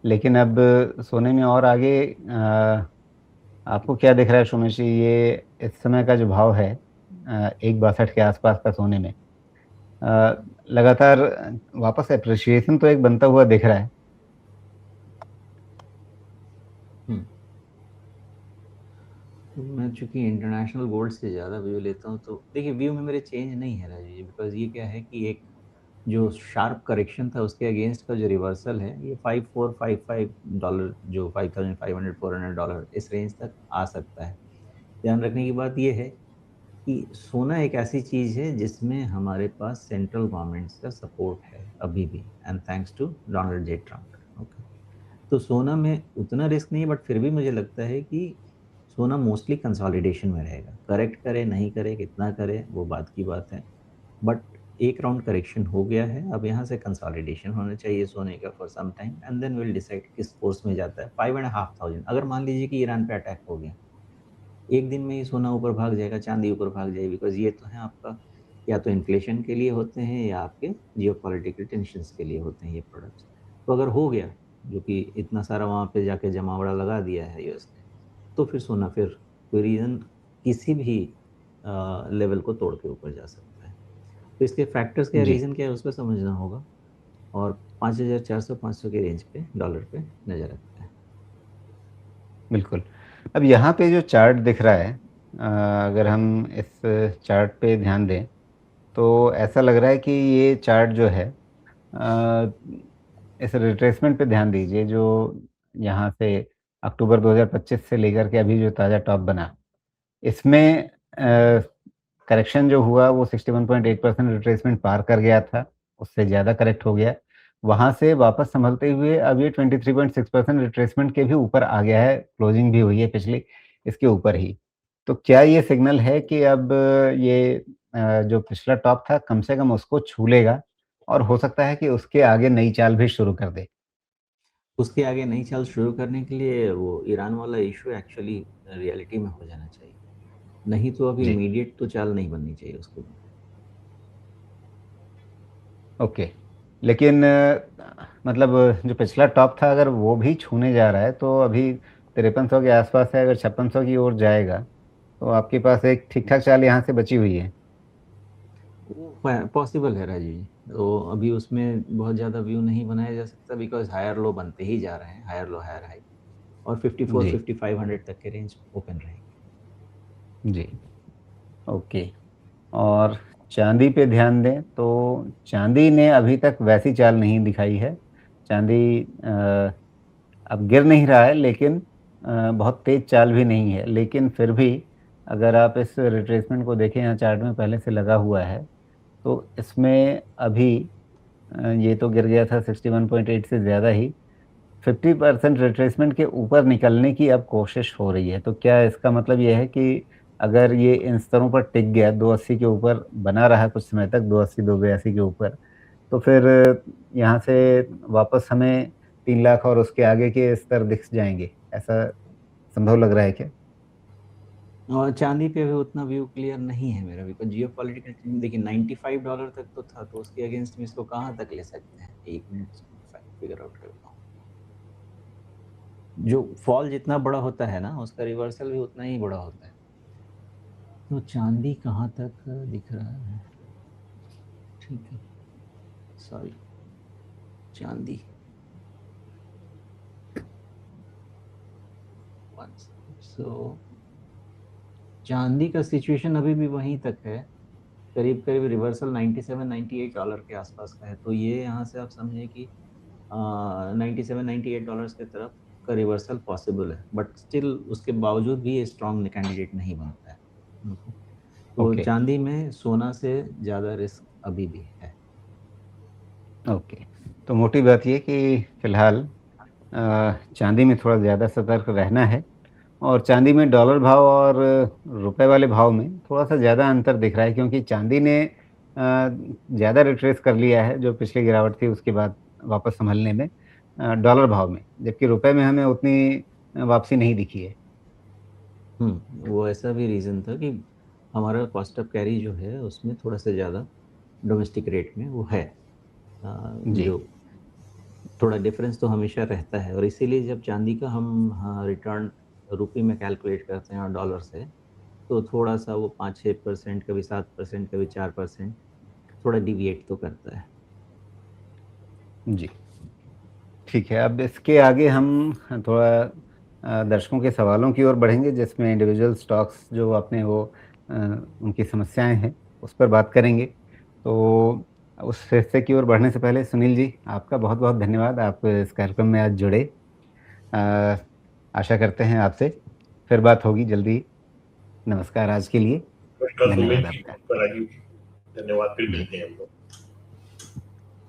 लेकिन अब सोने में और आगे आपको क्या दिख रहा है सुमेश जी, ये इस समय का जो भाव है 1.62 के आसपास का सोने में लगातार वापस एप्रिसिएशन तो एक बनता हुआ दिख रहा है। हम्म। तो मैं चूंकि इंटरनेशनल गोल्ड से ज़्यादा व्यू लेता हूँ, तो देखिए व्यू में मेरे चेंज नहीं है राजीव जी, बिकॉज ये क्या है कि एक जो शार्प करेक्शन था उसके अगेंस्ट का जो रिवर्सल है, ये 5455 डॉलर, जो 5500 400 डॉलर इस रेंज तक आ सकता है। ध्यान रखने की बात ये है कि सोना एक ऐसी चीज़ है जिसमें हमारे पास सेंट्रल गवर्नमेंट्स का सपोर्ट है अभी भी, and thanks to Donald J Trump. Okay, तो सोना में उतना रिस्क नहीं है, बट फिर भी मुझे लगता है कि सोना मोस्टली कंसोलिडेशन में रहेगा। करेक्ट करे नहीं करे, कितना करे, वो बात की बात है। बट एक राउंड करेक्शन हो गया है, अब यहाँ से कंसोलिडेशन होना चाहिए सोने का for some time, and then will decide किस कोर्स में जाता है। 5,500, अगर मान लीजिए कि ईरान पे अटैक हो गया, एक दिन में ही सोना ऊपर भाग जाएगा, चांदी ऊपर भाग जाएगी, बिकॉज ये तो है आपका, या तो इन्फ्लेशन के लिए होते हैं या आपके जियो पॉलिटिकल टेंशन के लिए होते हैं ये प्रोडक्ट्स। तो अगर हो गया, जो कि इतना सारा वहाँ पे जाके जमावड़ा लगा दिया है यूएस ने, तो फिर सोना फिर कोई रीज़न किसी भी लेवल को तोड़ के ऊपर जा सकता है। तो इसके फैक्टर्स क्या, जी, रीज़न क्या है, उसको समझना होगा। और 5,400 500 के रेंज पे डॉलर पे नज़र रखते हैं। बिल्कुल। अब यहाँ पे जो चार्ट दिख रहा है, अगर हम इस चार्ट पे ध्यान दें तो ऐसा लग रहा है कि ये चार्ट जो है अ, इस रिट्रेसमेंट पे ध्यान दीजिए जो यहाँ से अक्टूबर 2025 से लेकर के अभी जो ताज़ा टॉप बना, इसमें करेक्शन जो हुआ वो 61.8% रिट्रेसमेंट पार कर गया था, उससे ज़्यादा करेक्ट हो गया। वहाँ से वापस संभलते हुए अब ये 23.6% रिट्रेसमेंट के भी ऊपर आ गया है, क्लोजिंग भी हुई है पिछली इसके ऊपर ही। तो क्या ये सिग्नल है कि अब ये जो पिछला टॉप था कम से कम उसको छू लेगा और हो सकता है कि उसके आगे नई चाल भी शुरू कर दे? उसके आगे नई चाल शुरू करने के लिए वो ईरान वाला इशू एक्चुअली रियलिटी में हो जाना चाहिए, नहीं तो अभी जी, इमीडिएट तो चाल नहीं बननी चाहिए उसके ऊपर। ओके। लेकिन मतलब जो पिछला टॉप था अगर वो भी छूने जा रहा है तो अभी 5300 के आसपास है, अगर 5600 की ओर जाएगा तो आपके पास एक ठीक-ठाक चाल यहाँ से बची हुई है। वो पॉसिबल है राजीव जी, तो अभी उसमें बहुत ज़्यादा व्यू नहीं बनाया जा सकता, बिकॉज हायर लो बनते ही जा रहे हैं, हायर लो हायर हाई, और 54 जी, 5500 तक के रेंज ओपन रहेंगे। जी, ओके। और चाँदी पे ध्यान दें तो चाँदी ने अभी तक वैसी चाल नहीं दिखाई है। चाँदी अब गिर नहीं रहा है लेकिन बहुत तेज़ चाल भी नहीं है। लेकिन फिर भी अगर आप इस रिट्रेसमेंट को देखें यहाँ चार्ट में पहले से लगा हुआ है, तो इसमें अभी ये तो गिर गया था 61.8 से ज़्यादा ही, 50% रिट्रेसमेंट के ऊपर निकलने की अब कोशिश हो रही है। तो क्या इसका मतलब ये है कि अगर ये इन स्तरों पर टिक गया 280 के ऊपर बना रहा कुछ समय तक 280 282 के ऊपर, तो फिर यहाँ से वापस हमें 3 लाख और उसके आगे के स्तर दिख जाएँगे, ऐसा संभव लग रहा है क्या? और चांदी पे भी उतना व्यू क्लियर नहीं है मेरा, बिकॉज जियो पॉलिटिकल देखिए $95 तक तो था, तो उसके अगेंस्ट में इसको कहाँ तक ले सकते हैं, एक मिनट फिगर आउट करता हूँ। जो फॉल जितना बड़ा होता है ना, उसका रिवर्सल भी उतना ही बड़ा होता है। तो चांदी कहाँ तक दिख रहा है, ठीक है, सॉरी, चांदी सो चांदी का सिचुएशन अभी भी वहीं तक है, करीब करीब रिवर्सल 97 98 डॉलर के आसपास का है। तो ये यहाँ से आप समझिए कि 97 98 डॉलर्स की तरफ का रिवर्सल पॉसिबल है, बट स्टिल उसके बावजूद भी ये स्ट्रॉन्ग कैंडिडेट नहीं बनता है। Okay? तो ओके, चांदी में सोना से ज़्यादा रिस्क अभी भी है। ओके। तो मोटी बात ये कि फ़िलहाल चाँदी में थोड़ा ज़्यादा सतर्क रहना है और चाँदी में डॉलर भाव और रुपए वाले भाव में थोड़ा-सा ज़्यादा अंतर दिख रहा है क्योंकि चाँदी ने ज़्यादा रिट्रेस कर लिया है, जो पिछली गिरावट थी उसके बाद वापस सँभलने में डॉलर भाव में, जबकि रुपए में हमें उतनी वापसी नहीं दिखी है। वो ऐसा भी रीज़न था कि हमारा कॉस्ट ऑफ कैरी जो है उसमें थोड़ा सा ज़्यादा डोमेस्टिक रेट में वो है, जी, जो थोड़ा डिफरेंस तो हमेशा रहता है, और इसीलिए जब चांदी का हम रिटर्न रुपये में कैलकुलेट करते हैं और डॉलर से, तो थोड़ा सा वो 5-6%, कभी 7%, कभी 4% थोड़ा डिविएट तो करता है। जी, ठीक है। अब इसके आगे हम थोड़ा दर्शकों के सवालों की ओर बढ़ेंगे, जिसमें इंडिविजुअल स्टॉक्स जो आपने वो उनकी समस्याएं हैं उस पर बात करेंगे। तो उस हिस्से की ओर बढ़ने से पहले सुनील जी, आपका बहुत बहुत धन्यवाद, आप इस कार्यक्रम में आज जुड़े। अ, आशा करते हैं आपसे फिर बात होगी जल्दी। नमस्कार आज के लिए। नमस्कार सुमित धन्यवाद जी, आपका। नमस्कार राजीव जी, धन्यवाद, फिर जी। मिलते हैं हम लोग।